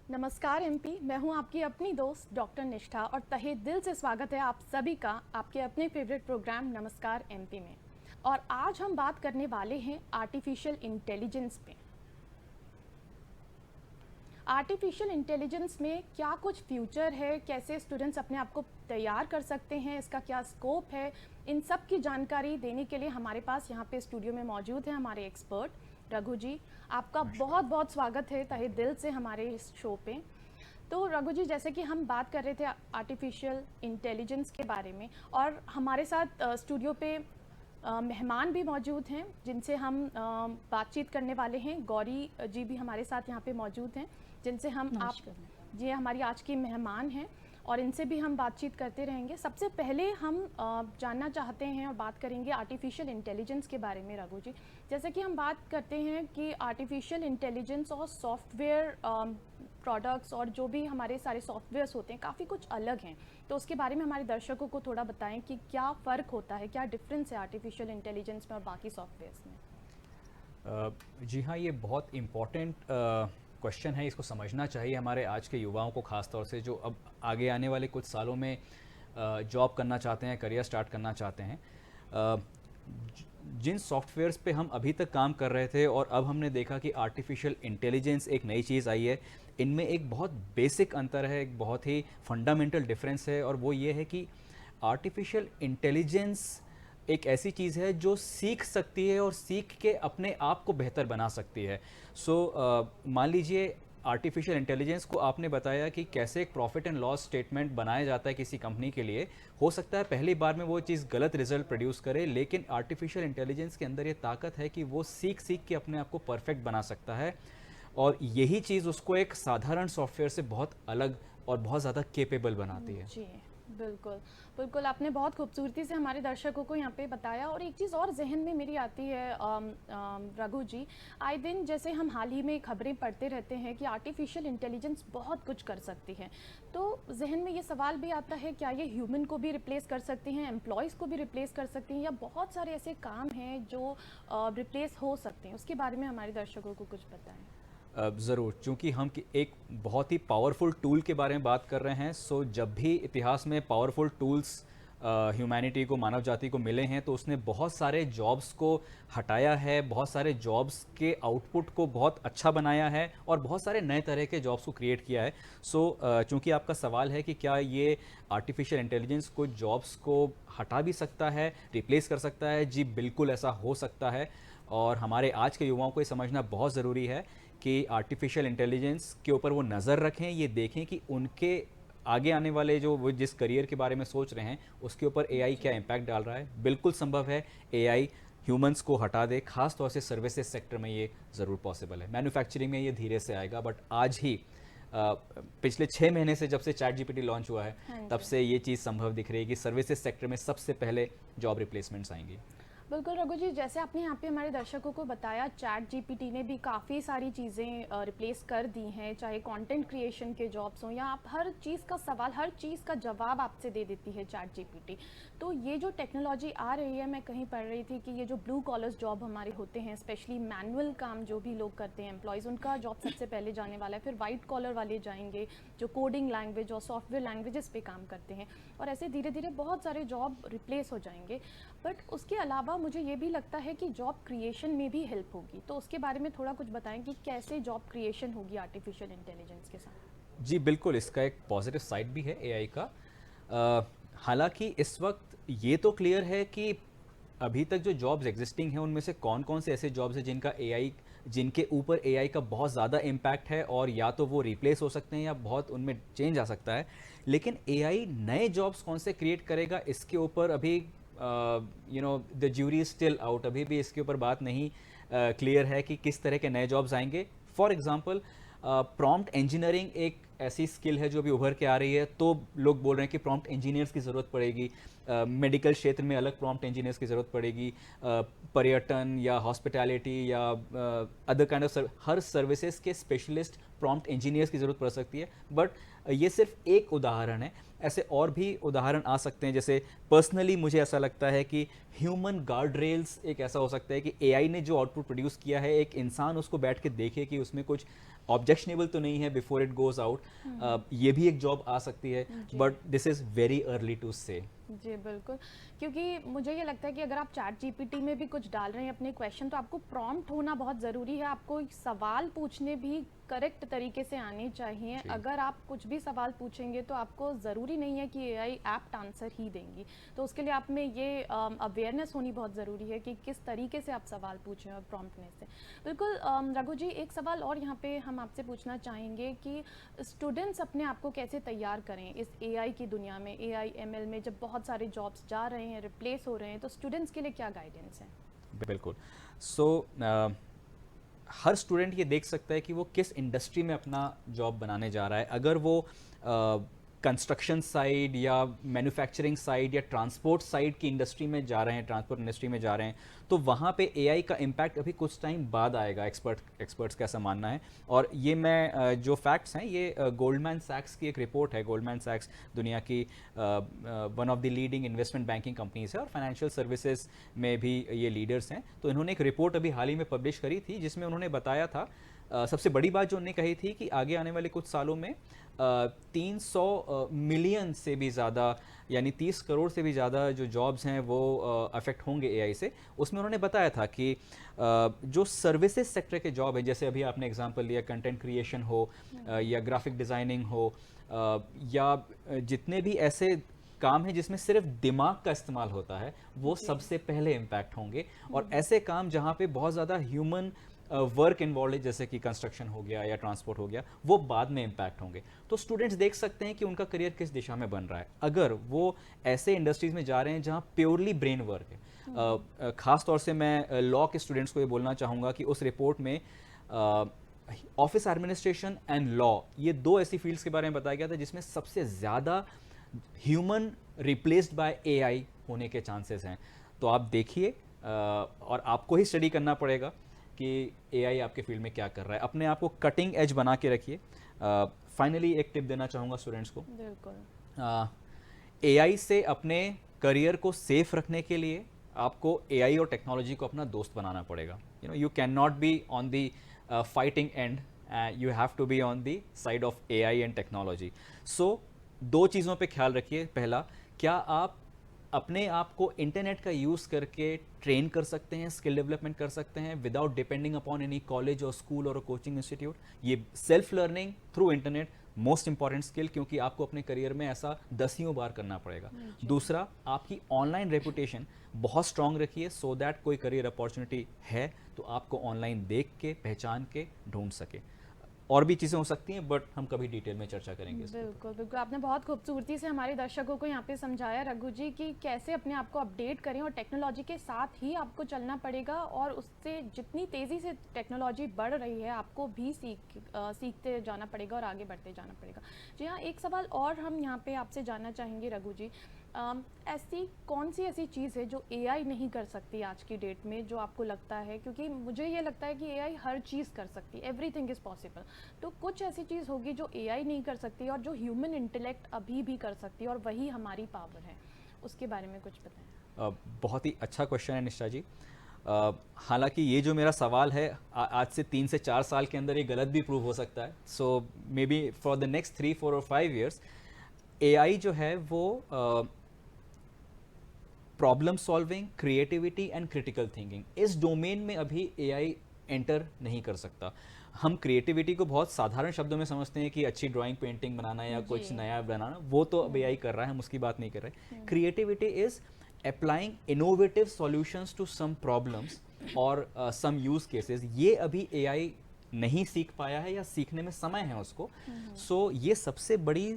नमस्कार एमपी, मैं हूं आपकी अपनी दोस्त डॉक्टर निष्ठा और तहे दिल से स्वागत है आप सभी का आपके अपने फेवरेट प्रोग्राम नमस्कार एमपी में। और आज हम बात करने वाले हैं आर्टिफिशियल इंटेलिजेंस पे। आर्टिफिशियल इंटेलिजेंस में क्या कुछ फ्यूचर है, कैसे स्टूडेंट्स अपने आप को तैयार कर सकते हैं, इसका क्या स्कोप है, इन सब की जानकारी देने के लिए हमारे पास यहाँ पे स्टूडियो में मौजूद है हमारे एक्सपर्ट रघु जी। आपका बहुत बहुत स्वागत है तहे दिल से हमारे इस शो पे। तो रघु जी, जैसे कि हम बात कर रहे थे आर्टिफिशियल इंटेलिजेंस के बारे में, और हमारे साथ स्टूडियो पे मेहमान भी मौजूद हैं जिनसे हम बातचीत करने वाले हैं। गौरी जी भी हमारे साथ यहाँ पे मौजूद हैं जिनसे हम आप जी हमारी आज की मेहमान हैं और इनसे भी हम बातचीत करते रहेंगे। सबसे पहले हम जानना चाहते हैं और बात करेंगे आर्टिफिशियल इंटेलिजेंस के बारे में। रघु जी, जैसे कि हम बात करते हैं कि आर्टिफिशियल इंटेलिजेंस और सॉफ्टवेयर प्रोडक्ट्स और जो भी हमारे सारे सॉफ्टवेयर्स होते हैं काफ़ी कुछ अलग हैं, तो उसके बारे में हमारे दर्शकों को थोड़ा बताएं कि क्या फ़र्क होता है, क्या डिफरेंस है आर्टिफिशियल इंटेलिजेंस में और बाकी सॉफ्टवेयर्स में। जी हाँ, ये बहुत इम्पॉर्टेंट क्वेश्चन है। इसको समझना चाहिए हमारे आज के युवाओं को, ख़ास तौर से जो अब आगे आने वाले कुछ सालों में जॉब करना चाहते हैं, करियर स्टार्ट करना चाहते हैं। जिन सॉफ्टवेयर्स पे हम अभी तक काम कर रहे थे और अब हमने देखा कि आर्टिफिशियल इंटेलिजेंस एक नई चीज़ आई है, इनमें एक बहुत बेसिक अंतर है, एक बहुत ही फंडामेंटल डिफरेंस है, और वो ये है कि आर्टिफिशियल इंटेलिजेंस एक ऐसी चीज़ है जो सीख सकती है और सीख के अपने आप को बेहतर बना सकती है। मान लीजिए आर्टिफिशियल इंटेलिजेंस को आपने बताया कि कैसे एक प्रॉफिट एंड लॉस स्टेटमेंट बनाया जाता है किसी कंपनी के लिए। हो सकता है पहली बार में वो चीज़ गलत रिजल्ट प्रोड्यूस करे, लेकिन आर्टिफिशियल इंटेलिजेंस के अंदर ये ताकत है कि वो सीख सीख के अपने आप को परफेक्ट बना सकता है, और यही चीज़ उसको एक साधारण सॉफ्टवेयर से बहुत अलग और बहुत ज़्यादा केपेबल बनाती है। जी बिल्कुल बिल्कुल, आपने बहुत खूबसूरती से हमारे दर्शकों को यहाँ पे बताया। और एक चीज़ और जहन में मेरी आती है रघु जी, आए दिन जैसे हम हाल ही में खबरें पढ़ते रहते हैं कि आर्टिफिशियल इंटेलिजेंस बहुत कुछ कर सकती है, तो जहन में ये सवाल भी आता है क्या ये ह्यूमन को भी रिप्लेस कर सकती हैं, एम्प्लॉयज़ को भी रिप्लेस कर सकती हैं, या बहुत सारे ऐसे काम हैं जो रिप्लेस हो सकते हैं। उसके बारे में हमारे दर्शकों को कुछ बताएं। ज़रूर, चूँकि हम एक बहुत ही पावरफुल टूल के बारे में बात कर रहे हैं, सो जब भी इतिहास में पावरफुल टूल्स ह्यूमैनिटी को, मानव जाति को मिले हैं, तो उसने बहुत सारे जॉब्स को हटाया है, बहुत सारे जॉब्स के आउटपुट को बहुत अच्छा बनाया है और बहुत सारे नए तरह के जॉब्स को क्रिएट किया है। चूँकि आपका सवाल है कि क्या ये आर्टिफिशियल इंटेलिजेंस को जॉब्स को हटा भी सकता है, रिप्लेस कर सकता है? जी बिल्कुल, ऐसा हो सकता है। और हमारे आज के युवाओं को ये समझना बहुत ज़रूरी है कि आर्टिफिशियल इंटेलिजेंस के ऊपर वो नज़र रखें, ये देखें कि उनके आगे आने वाले जो वो जिस करियर के बारे में सोच रहे हैं उसके ऊपर एआई क्या इम्पैक्ट डाल रहा है। बिल्कुल संभव है एआई ह्यूमंस को हटा दे, खास तौर से सर्विसेज सेक्टर में ये ज़रूर पॉसिबल है। मैन्युफैक्चरिंग में ये धीरे से आएगा, बट आज ही पिछले 6 महीने से जब से चैट जीपीटी लॉन्च हुआ है, हाँ तब जी, से ये चीज़ संभव दिख रही है कि सर्विसेज सेक्टर में सबसे पहले जॉब रिप्लेसमेंट्स आएंगी। बिल्कुल रघु जी, जैसे आपने यहाँ पे हमारे दर्शकों को बताया, चैट जीपीटी ने भी काफ़ी सारी चीज़ें रिप्लेस कर दी हैं, चाहे कंटेंट क्रिएशन के जॉब्स हों या आप हर चीज़ का सवाल, हर चीज़ का जवाब आपसे दे देती है चैट जीपीटी। तो ये जो टेक्नोलॉजी आ रही है, मैं कहीं पढ़ रही थी कि ये जो ब्लू कॉलर्स जॉब हमारे होते हैं, स्पेशली मैनुअल काम जो भी लोग करते हैं एम्प्लॉयज़, उनका जॉब सबसे पहले जाने वाला है। फिर वाइट कॉलर वाले जाएंगे जो कोडिंग लैंग्वेज और सॉफ्टवेयर लैंग्वेजेस पे काम करते हैं, और ऐसे धीरे धीरे बहुत सारे जॉब रिप्लेस हो जाएंगे। बट उसके अलावा मुझे ये भी लगता है कि जॉब क्रिएशन में भी हेल्प होगी, तो उसके बारे में थोड़ा कुछ बताएं कि कैसे जॉब क्रिएशन होगी आर्टिफिशियल इंटेलिजेंस के साथ। जी बिल्कुल, इसका एक पॉजिटिव साइड भी है एआई का। हालांकि इस वक्त ये तो क्लियर है कि अभी तक जो जॉब्स एग्जिस्टिंग हैं उनमें से कौन कौन से ऐसे जॉब्स हैं जिनके ऊपर एआई का बहुत ज़्यादा इम्पैक्ट है, और या तो वो रिप्लेस हो सकते हैं या बहुत उनमें चेंज आ सकता है। लेकिन एआई नए जॉब्स कौन से क्रिएट करेगा, इसके ऊपर अभी द ज्यूरी स्टिल आउट। अभी भी इसके ऊपर बात नहीं क्लियर है कि किस तरह के नए जॉब्स आएंगे। फॉर एग्जांपल प्रॉम्प्ट इंजीनियरिंग एक ऐसी स्किल है जो अभी उभर के आ रही है, तो लोग बोल रहे हैं कि प्रॉम्प्ट इंजीनियर्स की ज़रूरत पड़ेगी, मेडिकल क्षेत्र में अलग प्रॉम्प्ट इंजीनियर्स की ज़रूरत पड़ेगी, पर्यटन या हॉस्पिटैलिटी या other kind of her services के स्पेशलिस्ट प्रॉम्प्ट इंजीनियर्स की ज़रूरत पड़ सकती है। बट ये सिर्फ एक उदाहरण है, ऐसे और भी उदाहरण आ सकते हैं। जैसे पर्सनली मुझे ऐसा लगता है कि ह्यूमन गार्ड रेल्स एक ऐसा हो सकता है कि एआई ने जो आउटपुट प्रोड्यूस किया है, एक इंसान उसको बैठ के देखे कि उसमें कुछ ऑब्जेक्शनेबल तो नहीं है बिफोर इट गोज आउट। ये भी एक जॉब आ सकती है, but this is very early to say. जी बिल्कुल, क्योंकि मुझे ये लगता है कि अगर आप चैट जीपीटी में भी कुछ डाल रहे हैं अपने क्वेश्चन, तो आपको प्रॉम्प्ट होना बहुत ज़रूरी है। आपको सवाल पूछने भी करेक्ट तरीके से आने चाहिए। अगर आप कुछ भी सवाल पूछेंगे तो आपको ज़रूरी नहीं है कि एआई एप्ट आंसर ही देंगी। तो उसके लिए आप में ये अवेयरनेस होनी बहुत ज़रूरी है कि किस तरीके से आप सवाल पूछें और प्रॉम्प्टनेस से। बिल्कुल रघु जी, एक सवाल और यहाँ पे हम आपसे पूछना चाहेंगे कि स्टूडेंट्स अपने आप को कैसे तैयार करें इस एआई की दुनिया में, एआई एमएल में, जब बहुत सारे जॉब्स जा रहे हैं, रिप्लेस हो रहे हैं, तो स्टूडेंट्स के लिए क्या गाइडेंस है? बिल्कुल। सो हर स्टूडेंट ये देख सकता है कि वो किस इंडस्ट्री में अपना जॉब बनाने जा रहा है। अगर वो कंस्ट्रक्शन साइड या मैन्युफैक्चरिंग साइड या ट्रांसपोर्ट साइड की इंडस्ट्री में जा रहे हैं, ट्रांसपोर्ट इंडस्ट्री में जा रहे हैं, तो वहाँ पे एआई का इम्पैक्ट अभी कुछ टाइम बाद आएगा, एक्सपर्ट्स का ऐसा मानना है। और ये मैं जो फैक्ट्स हैं, ये गोल्डमैन सैक्स की एक रिपोर्ट है। गोल्डमैन सैक्स दुनिया की one of the leading investment banking companies है और फाइनेंशियल सर्विसेज में भी ये लीडर्स हैं। तो इन्होंने एक रिपोर्ट अभी हाल ही में पब्लिश करी थी, जिसमें उन्होंने बताया था, सबसे बड़ी बात जो उन्होंने कही थी कि आगे आने वाले कुछ सालों में 300 मिलियन से भी ज़्यादा, यानी 30 करोड़ से भी ज़्यादा जो जॉब्स हैं वो अफेक्ट होंगे एआई से। उसमें उन्होंने बताया था कि जो सर्विसेज सेक्टर के जॉब है, जैसे अभी आपने एग्जांपल लिया कंटेंट क्रिएशन हो या ग्राफिक डिज़ाइनिंग हो या जितने भी ऐसे काम है जिसमें सिर्फ दिमाग का इस्तेमाल होता है, वो सबसे पहले इम्पैक्ट होंगे। और ऐसे काम जहाँ पे बहुत ज़्यादा ह्यूमन वर्क इन्वॉल्व है, जैसे कि कंस्ट्रक्शन हो गया या ट्रांसपोर्ट हो गया, वो बाद में इम्पैक्ट होंगे। तो स्टूडेंट्स देख सकते हैं कि उनका करियर किस दिशा में बन रहा है। अगर वो ऐसे इंडस्ट्रीज में जा रहे हैं जहाँ प्योरली ब्रेन वर्क है, खास तौर से मैं लॉ के स्टूडेंट्स को ये बोलना चाहूँगा कि उस रिपोर्ट में ऑफिस एडमिनिस्ट्रेशन एंड लॉ, ये दो ऐसी फील्ड्स के बारे में बताया गया था जिसमें सबसे ज़्यादा ह्यूमन रिप्लेस्ड बाय एआई होने के चांसेस हैं। तो आप देखिए, और आपको ही स्टडी करना पड़ेगा कि एआई आपके फील्ड में क्या कर रहा है। अपने आप को कटिंग एज बना के रखिए। फाइनली एक टिप देना चाहूँगा स्टूडेंट्स को, एआई से अपने करियर को सेफ रखने के लिए आपको एआई और टेक्नोलॉजी को अपना दोस्त बनाना पड़ेगा। You can not be on the fighting end, you have to be on the side of AI and technology. So दो चीज़ों पे ख्याल रखिए। पहला, क्या आप अपने आप को इंटरनेट का यूज़ करके ट्रेन कर सकते हैं, स्किल डेवलपमेंट कर सकते हैं without depending upon any college और स्कूल और कोचिंग इंस्टीट्यूट। ये self learning through internet most important skill, क्योंकि आपको अपने करियर में ऐसा दसियों बार करना पड़ेगा। दूसरा, आपकी ऑनलाइन रेपुटेशन बहुत स्ट्रांग रखिए, सो दैट कोई करियर अपॉर्चुनिटी है तो आपको ऑनलाइन देख के, पहचान के ढूंढ सके। और भी चीज़ें हो सकती हैं, बट हम कभी डिटेल में चर्चा करेंगे। बिल्कुल बिल्कुल, आपने बहुत खूबसूरती से हमारे दर्शकों को यहाँ पे समझाया रघु जी कि कैसे अपने आप को अपडेट करें, और टेक्नोलॉजी के साथ ही आपको चलना पड़ेगा, और उससे जितनी तेज़ी से टेक्नोलॉजी बढ़ रही है आपको भी सीखते जाना पड़ेगा और आगे बढ़ते जाना पड़ेगा। जी हाँ, एक सवाल और हम यहाँ पे आपसे जानना चाहेंगे रघु जी, ऐसी कौन सी ऐसी चीज़ है जो एआई नहीं कर सकती आज की डेट में, जो आपको लगता है? क्योंकि मुझे ये लगता है कि एआई हर चीज़ कर सकती है, एवरीथिंग इज़ पॉसिबल। तो कुछ ऐसी चीज़ होगी जो एआई नहीं कर सकती और जो ह्यूमन इंटेलेक्ट अभी भी कर सकती है, और वही हमारी पावर है, उसके बारे में कुछ बताएं। बहुत ही अच्छा क्वेश्चन है निष्ठा जी। हालांकि ये जो मेरा सवाल है आज से 3 से 4 साल के अंदर ये गलत भी प्रूव हो सकता है। So may be for the next 3, 4 और 5 ईयर्स एआई जो है वो problem solving, creativity and critical thinking, इस डोमेन में अभी एआई एंटर नहीं कर सकता। हम क्रिएटिविटी को बहुत साधारण शब्दों में समझते हैं कि अच्छी ड्राइंग, पेंटिंग बनाना या कुछ नया बनाना, वो तो अब एआई कर रहा है, हम उसकी बात नहीं कर रहे। Creativity is applying innovative solutions to some problems और सम यूज केसेस। ये अभी एआई नहीं सीख पाया है या सीखने में समय है उसको। सो ये सबसे बड़ी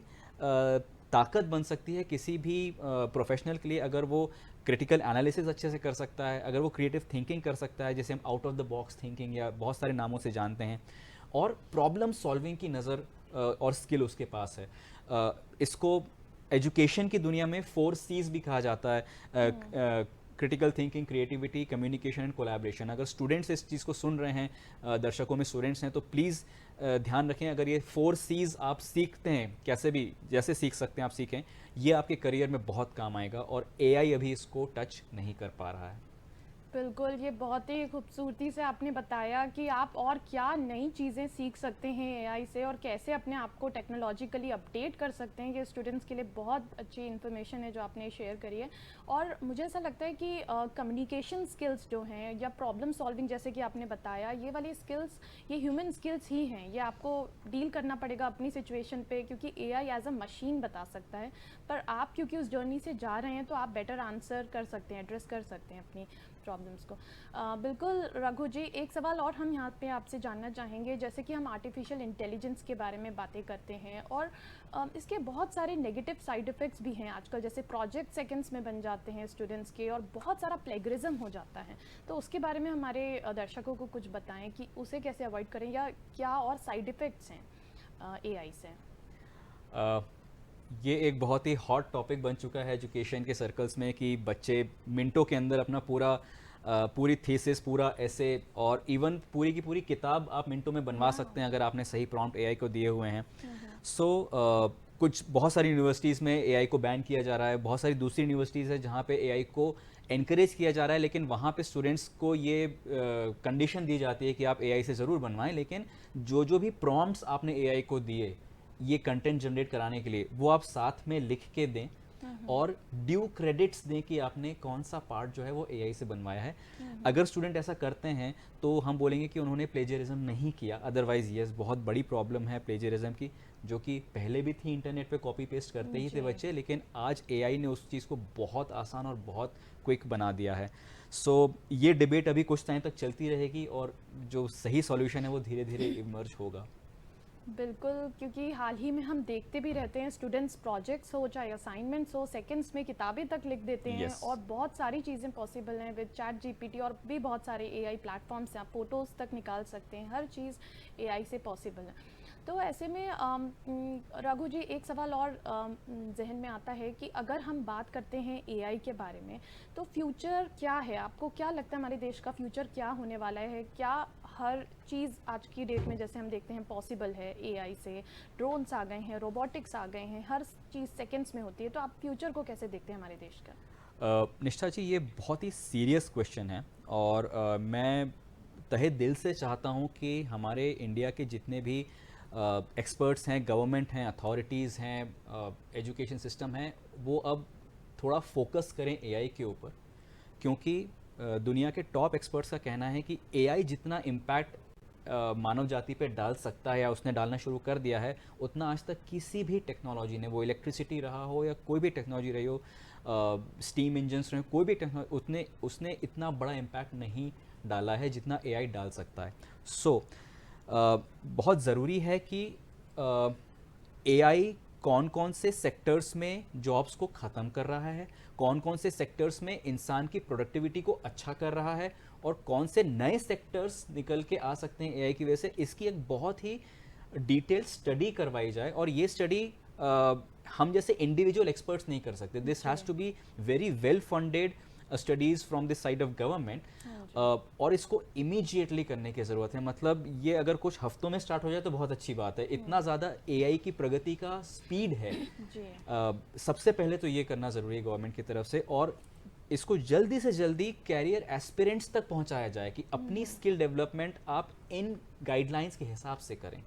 ताकत बन सकती है किसी भी प्रोफेशनल के लिए, अगर वो क्रिटिकल एनालिसिस अच्छे से कर सकता है, अगर वो क्रिएटिव थिंकिंग कर सकता है, जैसे हम out of the box thinking या बहुत सारे नामों से जानते हैं, और प्रॉब्लम सॉल्विंग की नज़र और स्किल उसके पास है। इसको एजुकेशन की दुनिया में 4 C's भी कहा जाता है, critical thinking, creativity, communication and collaboration. अगर स्टूडेंट्स इस चीज़ को सुन रहे हैं, दर्शकों में स्टूडेंट्स हैं, तो प्लीज़ ध्यान रखें, अगर ये 4 C's आप सीखते हैं, कैसे भी जैसे सीख सकते हैं आप सीखें, ये आपके करियर में बहुत काम आएगा और एआई अभी इसको टच नहीं कर पा रहा है। बिल्कुल, ये बहुत ही खूबसूरती से आपने बताया कि आप और क्या नई चीज़ें सीख सकते हैं एआई से और कैसे अपने आप को टेक्नोलॉजिकली अपडेट कर सकते हैं। ये स्टूडेंट्स के लिए बहुत अच्छी इन्फॉर्मेशन है जो आपने शेयर करी है। और मुझे ऐसा लगता है कि कम्युनिकेशन स्किल्स जो हैं या प्रॉब्लम सॉल्विंग जैसे कि आपने बताया, ये वाली स्किल्स ये ह्यूमन स्किल्स ही हैं। ये आपको डील करना पड़ेगा अपनी सिचुएशन पे, क्योंकि एआई एज अ मशीन बता सकता है, पर आप क्योंकि उस जर्नी से जा रहे हैं तो आप बेटर आंसर कर सकते हैं, एड्रेस कर सकते हैं अपनी प्रॉब्लम्स को। बिल्कुल रघु जी, एक सवाल और हम यहाँ पे आपसे जानना चाहेंगे। जैसे कि हम आर्टिफिशियल इंटेलिजेंस के बारे में बातें करते हैं और इसके बहुत सारे नेगेटिव साइड इफ़ेक्ट्स भी हैं आजकल, जैसे प्रोजेक्ट सेकंड्स में बन जाते हैं स्टूडेंट्स के और बहुत सारा प्लेगरिज्म हो जाता है। तो उसके बारे में हमारे दर्शकों को कुछ बताएं कि उसे कैसे अवॉइड करें या क्या और साइड इफ़ेक्ट्स हैं एआई से। ये एक बहुत ही हॉट टॉपिक बन चुका है एजुकेशन के सर्कल्स में कि बच्चे मिनटों के अंदर अपना पूरी थीसिस, पूरा ऐसे और इवन पूरी की पूरी किताब आप मिनटों में बनवा सकते हैं अगर आपने सही प्रॉम्प्ट एआई को दिए हुए हैं। सो कुछ बहुत सारी यूनिवर्सिटीज़ में एआई को बैन किया जा रहा है, बहुत सारी दूसरी यूनिवर्सिटीज़ है जहाँ पे एआई को एनकरेज किया जा रहा है, लेकिन वहाँ पे स्टूडेंट्स को ये कंडीशन दी जाती है कि आप एआई से ज़रूर बनवाएं, लेकिन जो जो भी प्रॉम्प्ट्स आपने एआई को दिए ये कंटेंट जनरेट कराने के लिए, वो आप साथ में लिख के दें और ड्यू क्रेडिट्स दें कि आपने कौन सा पार्ट जो है वो एआई से बनवाया है। अगर स्टूडेंट ऐसा करते हैं तो हम बोलेंगे कि उन्होंने प्लेजरिज्म नहीं किया। अदरवाइज यस, बहुत बड़ी प्रॉब्लम है प्लेजरिज्म की, जो कि पहले भी थी, इंटरनेट पे कॉपी पेस्ट करते ही थे बच्चे, लेकिन आज एआई ने उस चीज़ को बहुत आसान और बहुत क्विक बना दिया है। सो ये डिबेट अभी कुछ टाइम तक चलती रहेगी और जो सही सॉल्यूशन है वो धीरे धीरे इमर्ज होगा। बिल्कुल, क्योंकि हाल ही में हम देखते भी रहते हैं स्टूडेंट्स प्रोजेक्ट्स हो चाहे असाइनमेंट्स हो, सेकंड्स में किताबें तक लिख देते हैं। Yes. और बहुत सारी चीज़ें पॉसिबल हैं विद चैट जीपीटी और भी बहुत सारे एआई प्लेटफॉर्म्स से आप फोटोज़ तक निकाल सकते हैं। हर चीज़ एआई से पॉसिबल है। तो ऐसे में रघु जी, एक सवाल और जहन में आता है कि अगर हम बात करते हैं एआई के बारे में, तो फ्यूचर क्या है? आपको क्या लगता है हमारे देश का फ्यूचर क्या होने वाला है? क्या हर चीज़ आज की डेट में जैसे हम देखते हैं पॉसिबल है एआई से? ड्रोन्स आ गए हैं, रोबोटिक्स आ गए हैं, हर चीज़ सेकंड्स में होती है। तो आप फ्यूचर को कैसे देखते हैं हमारे देश का? निष्ठा जी, ये बहुत ही सीरियस क्वेश्चन है और मैं तहे दिल से चाहता हूँ कि हमारे इंडिया के जितने भी एक्सपर्ट्स हैं, गवर्नमेंट हैं, अथॉरिटीज़ हैं, एजुकेशन सिस्टम हैं, वो अब थोड़ा फोकस करें एआई के ऊपर, क्योंकि दुनिया के टॉप एक्सपर्ट्स का कहना है कि एआई जितना इम्पैक्ट मानव जाति पे डाल सकता है या उसने डालना शुरू कर दिया है, उतना आज तक किसी भी टेक्नोलॉजी ने, वो इलेक्ट्रिसिटी रहा हो या कोई भी टेक्नोलॉजी रही हो, स्टीम इंजन्स रहे, कोई भी टेक्नोलॉजी, उसने इतना बड़ा इम्पैक्ट नहीं डाला है जितना एआई डाल सकता है। सो बहुत ज़रूरी है कि एआई कौन कौन से सेक्टर्स में जॉब्स को ख़त्म कर रहा है, कौन कौन से सेक्टर्स में इंसान की प्रोडक्टिविटी को अच्छा कर रहा है और कौन से नए सेक्टर्स निकल के आ सकते हैं एआई की वजह से, इसकी एक बहुत ही डिटेल स्टडी करवाई जाए। और ये स्टडी हम जैसे इंडिविजुअल एक्सपर्ट्स नहीं कर सकते, this has to be very well funded studies from this side of government, और इसको इमीडिएटली करने की ज़रूरत है। मतलब ये अगर कुछ हफ्तों में स्टार्ट हो जाए तो बहुत अच्छी बात है। इतना ज़्यादा एआई की प्रगति का स्पीड है, सबसे पहले तो ये करना ज़रूरी है गवर्नमेंट की तरफ से, और इसको जल्दी से जल्दी कैरियर एस्पिरेंट्स तक पहुंचाया जाए कि अपनी स्किल डेवलपमेंट आप इन गाइडलाइंस के हिसाब से करें।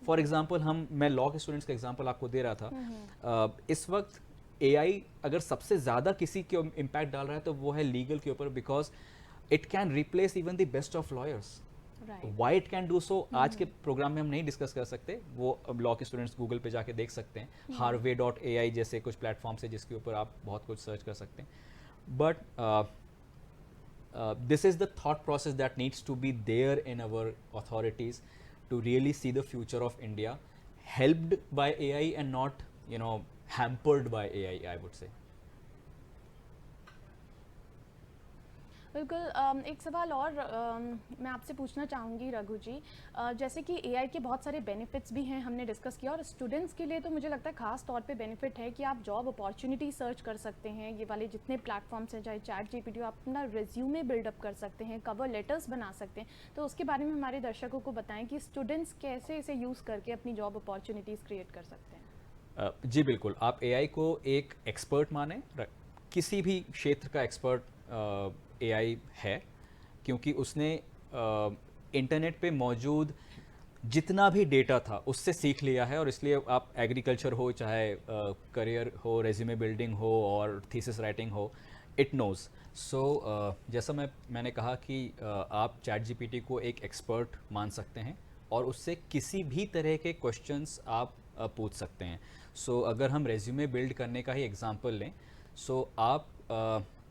फॉर एग्जांपल मैं लॉ के स्टूडेंट्स का एग्जांपल आपको दे रहा था। इस वक्त एआई अगर सबसे ज़्यादा किसी के इम्पैक्ट डाल रहा है तो वो है लीगल के ऊपर, because it can replace even the best of lawyers. Why it can do so, आज के प्रोग्राम में हम नहीं डिस्कस कर सकते, वो अब लॉ के स्टूडेंट्स गूगल पे जाके देख सकते हैं। harvey.ai जैसे कुछ प्लेटफॉर्म्स है जिसके ऊपर आप बहुत कुछ सर्च कर सकते हैं। But this is the thought process that needs to be there in our authorities to really see the future of India, helped by AI and not, hampered by AI, I would say. बिल्कुल एक सवाल और मैं आपसे पूछना चाहूँगी रघु जी। जैसे कि एआई के बहुत सारे बेनिफिट्स भी हैं, हमने डिस्कस किया, और स्टूडेंट्स के लिए तो मुझे लगता है खास तौर पे बेनिफिट है कि आप जॉब अपॉर्चुनिटी सर्च कर सकते हैं। ये वाले जितने प्लेटफॉर्म्स हैं, चाहे चैट जीपीटी हो, आप अपना रिज्यूमे बिल्डअप कर सकते हैं, कवर लेटर्स बना सकते हैं। तो उसके बारे में हमारे दर्शकों को बताएं कि स्टूडेंट्स कैसे इसे यूज़ करके अपनी जॉब अपॉर्चुनिटीज़ क्रिएट कर सकते हैं। जी बिल्कुल, आप एआई को एक एक्सपर्ट माने, किसी भी क्षेत्र का एक्सपर्ट एआई है, क्योंकि उसने इंटरनेट पे मौजूद जितना भी डेटा था उससे सीख लिया है। और इसलिए आप एग्रीकल्चर हो, चाहे करियर हो, रेज्यूमे बिल्डिंग हो और थीसिस राइटिंग हो, इट नोज़। सो जैसा मैंने कहा कि आप चैट जीपीटी को एक एक्सपर्ट मान सकते हैं और उससे किसी भी तरह के क्वेश्चंस आप पूछ सकते हैं। सो अगर हम रेज्यूमे बिल्ड करने का ही एग्जांपल लें, सो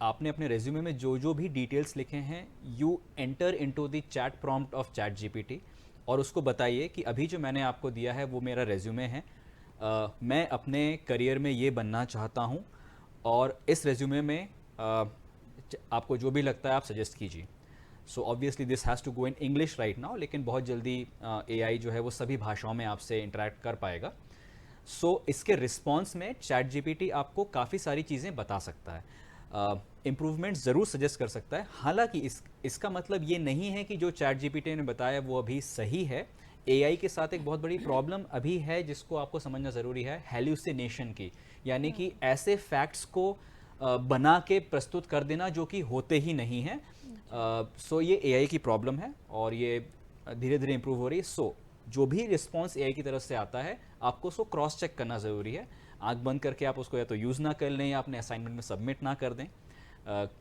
आपने अपने रेज्यूमे में जो जो भी डिटेल्स लिखे हैं, you enter into the chat prompt of chat GPT और उसको बताइए कि अभी जो मैंने आपको दिया है वो मेरा रेज्यूमे है, मैं अपने करियर में ये बनना चाहता हूँ और इस रेज्यूमे में आपको जो भी लगता है आप सजेस्ट कीजिए। So obviously this has to go in English right now, लेकिन बहुत जल्दी एआई जो है वो सभी भाषाओं में आपसे इंटरेक्ट कर पाएगा। सो इसके रिस्पॉन्स में चैट जीपीटी आपको काफ़ी सारी चीज़ें बता सकता है, इम्प्रूवमेंट ज़रूर सजेस्ट कर सकता है। हालांकि इसका मतलब ये नहीं है कि जो चैट जीपीटी ने बताया वो अभी सही है। एआई के साथ एक बहुत बड़ी प्रॉब्लम अभी है जिसको आपको समझना ज़रूरी है, हेल्यूसिनेशन की, यानी कि ऐसे फैक्ट्स को बना के प्रस्तुत कर देना जो कि होते ही नहीं हैं। सो ये एआई की प्रॉब्लम है और ये धीरे धीरे इम्प्रूव हो रही है। सो जो भी रिस्पॉन्स एआई की तरफ से आता है आपको उसको क्रॉस चेक करना ज़रूरी है। आंख बंद करके आप उसको या तो यूज़ ना कर लें या अपने असाइनमेंट में सबमिट ना कर दें,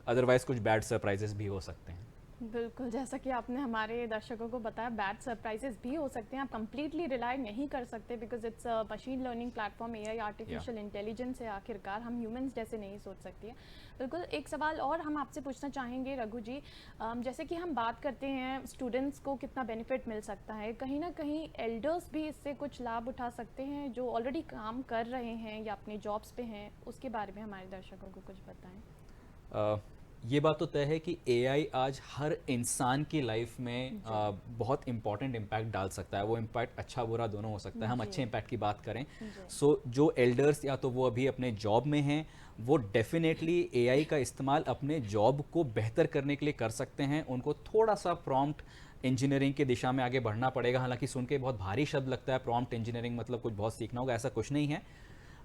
अदरवाइज़ कुछ बैड सरप्राइजेस भी हो सकते हैं। बिल्कुल, जैसा कि आपने हमारे दर्शकों को बताया, बैड सरप्राइजेस भी हो सकते हैं। आप कंप्लीटली रिलाई नहीं कर सकते because it's a machine learning platform, AI artificial intelligence है आखिरकार, हम ह्यूमंस जैसे नहीं सोच सकती है। बिल्कुल, एक सवाल और हम आपसे पूछना चाहेंगे रघु जी। जैसे कि हम बात करते हैं स्टूडेंट्स को कितना बेनिफिट मिल सकता है, कहीं ना कहीं एल्डर्स भी इससे कुछ लाभ उठा सकते हैं जो ऑलरेडी काम कर रहे हैं या अपने जॉब्स पे हैं, उसके बारे में हमारे दर्शकों को कुछ बताएं। ये बात तो तय है कि एआई आज हर इंसान की लाइफ में बहुत इंपॉर्टेंट इम्पैक्ट डाल सकता है। वो इम्पैक्ट अच्छा बुरा दोनों हो सकता है। हम अच्छे इम्पैक्ट की बात करें, सो जो एल्डर्स या तो वो अभी अपने जॉब में हैं, वो डेफिनेटली एआई का इस्तेमाल अपने जॉब को बेहतर करने के लिए कर सकते हैं। उनको थोड़ा सा प्रॉम्प्ट इंजीनियरिंग के दिशा में आगे बढ़ना पड़ेगा। हालांकि सुन के बहुत भारी शब्द लगता है प्रॉम्प्ट इंजीनियरिंग, मतलब कुछ बहुत सीखना होगा, ऐसा कुछ नहीं है।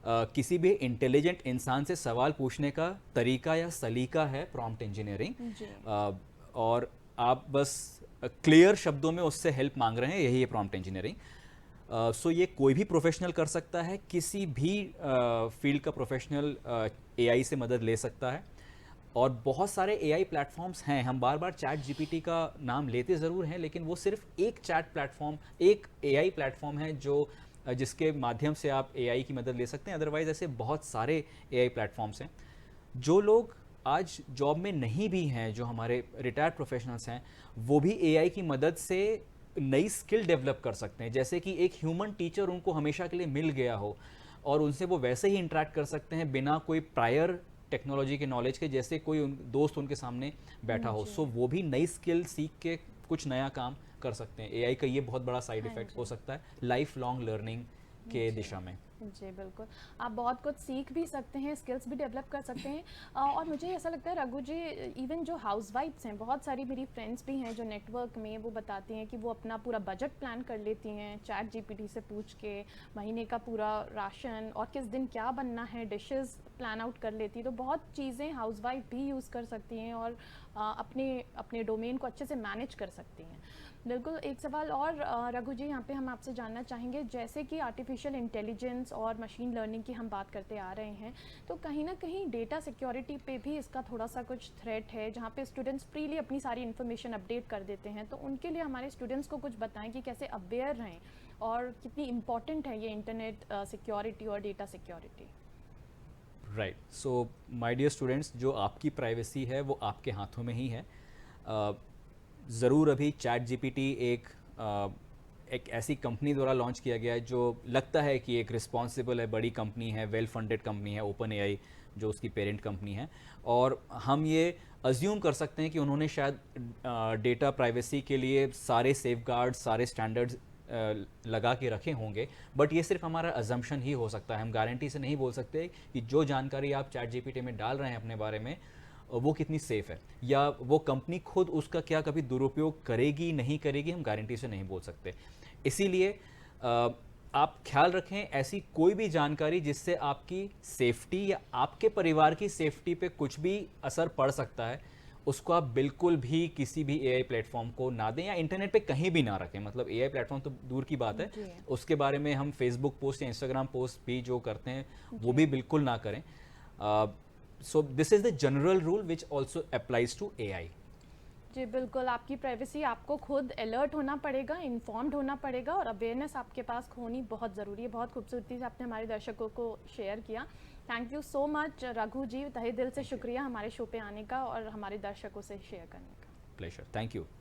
किसी भी इंटेलिजेंट इंसान से सवाल पूछने का तरीका या सलीका है प्रॉम्प्ट इंजीनियरिंग, और आप बस क्लियर शब्दों में उससे हेल्प मांग रहे हैं, यही है प्रॉम्प्ट इंजीनियरिंग। सो ये कोई भी प्रोफेशनल कर सकता है, किसी भी फील्ड का प्रोफेशनल एआई से मदद ले सकता है। और बहुत सारे एआई प्लेटफॉर्म्स हैं, हम बार बार चैट जीपीटी का नाम लेते ज़रूर हैं, लेकिन वो सिर्फ एक चैट प्लेटफॉर्म, एक एआई प्लेटफॉर्म है जो जिसके माध्यम से आप एआई की मदद ले सकते हैं। अदरवाइज ऐसे बहुत सारे एआई प्लेटफॉर्म्स हैं। जो लोग आज जॉब में नहीं भी हैं, जो हमारे रिटायर्ड प्रोफेशनल्स हैं, वो भी एआई की मदद से नई स्किल डेवलप कर सकते हैं। जैसे कि एक ह्यूमन टीचर उनको हमेशा के लिए मिल गया हो और उनसे वो वैसे ही इंटरेक्ट कर सकते हैं बिना कोई प्रायर टेक्नोलॉजी के नॉलेज के, जैसे कोई दोस्त उनके सामने बैठा हो। सो वो भी नई स्किल सीख के कुछ नया काम कर सकते हैं। एआई का ये बहुत बड़ा साइड इफेक्ट हो सकता है लाइफ लॉन्ग लर्निंग के दिशा में। जी बिल्कुल, आप बहुत कुछ सीख भी सकते हैं, स्किल्स भी डेवलप कर सकते हैं। और मुझे ऐसा लगता है रघु जी, इवन जो हाउसवाइफ्स हैं, बहुत सारी मेरी फ्रेंड्स भी हैं जो नेटवर्क में, वो बताती हैं कि वो अपना पूरा बजट प्लान कर लेती हैं चैट जीपीटी से पूछ के, महीने का पूरा राशन और किस दिन क्या बनना है, डिशेस प्लान आउट कर लेती। तो बहुत चीज़ें हाउसवाइफ भी यूज़ कर सकती हैं और अपने अपने डोमेन को अच्छे से मैनेज कर सकती हैं। बिल्कुल, एक सवाल और रघु जी, यहाँ पे हम आपसे जानना चाहेंगे, जैसे कि आर्टिफिशियल इंटेलिजेंस और मशीन लर्निंग की हम बात करते आ रहे हैं, तो कहीं ना कहीं डेटा सिक्योरिटी पे भी इसका थोड़ा सा कुछ थ्रेट है, जहाँ पे स्टूडेंट्स फ्रीली अपनी सारी इन्फॉर्मेशन अपडेट कर देते हैं। तो उनके लिए हमारे स्टूडेंट्स को कुछ बताएं कि कैसे अवेयर रहें और कितनी इम्पॉर्टेंट है ये इंटरनेट सिक्योरिटी और data security. Right, so my dear students, जो आपकी प्राइवेसी है वो आपके हाथों में ही है। ज़रूर अभी चैट जीपीटी एक एक ऐसी कंपनी द्वारा लॉन्च किया गया है जो लगता है कि एक रिस्पॉन्सिबल है, बड़ी कंपनी है, वेल फंडेड कंपनी है, ओपन एआई जो उसकी पेरेंट कंपनी है। और हम ये अज्यूम कर सकते हैं कि उन्होंने शायद डेटा प्राइवेसी के लिए सारे सेफगार्ड, सारे स्टैंडर्ड्स लगा के रखे होंगे, बट ये सिर्फ हमारा अजम्पशन ही हो सकता है। हम गारंटी से नहीं बोल सकते कि जो जानकारी आप चैट जीपीटी में डाल रहे हैं अपने बारे में वो कितनी सेफ है, या वो कंपनी खुद उसका क्या कभी दुरुपयोग करेगी नहीं करेगी, हम गारंटी से नहीं बोल सकते। इसीलिए आप ख्याल रखें ऐसी कोई भी जानकारी जिससे आपकी सेफ्टी या आपके परिवार की सेफ्टी पे कुछ भी असर पड़ सकता है, उसको आप बिल्कुल भी किसी भी एआई प्लेटफॉर्म को ना दें या इंटरनेट पे कहीं भी ना रखें। मतलब एआई प्लेटफॉर्म तो दूर की बात है, उसके बारे में हम फेसबुक पोस्ट या इंस्टाग्राम पोस्ट भी जो करते हैं वो भी बिल्कुल ना करें। So this is the general rule which also applies to AI. जी बिल्कुल, आपकी प्राइवेसी आपको खुद अलर्ट होना पड़ेगा, इन्फॉर्म्ड होना पड़ेगा और अवेयरनेस आपके पास होनी बहुत ज़रूरी है। बहुत खूबसूरती से आपने हमारे दर्शकों को शेयर किया। Thank you so much Raghu ji, तहे दिल से शुक्रिया हमारे शो पे आने का और हमारे दर्शकों से शेयर करने का। Pleasure, thank you.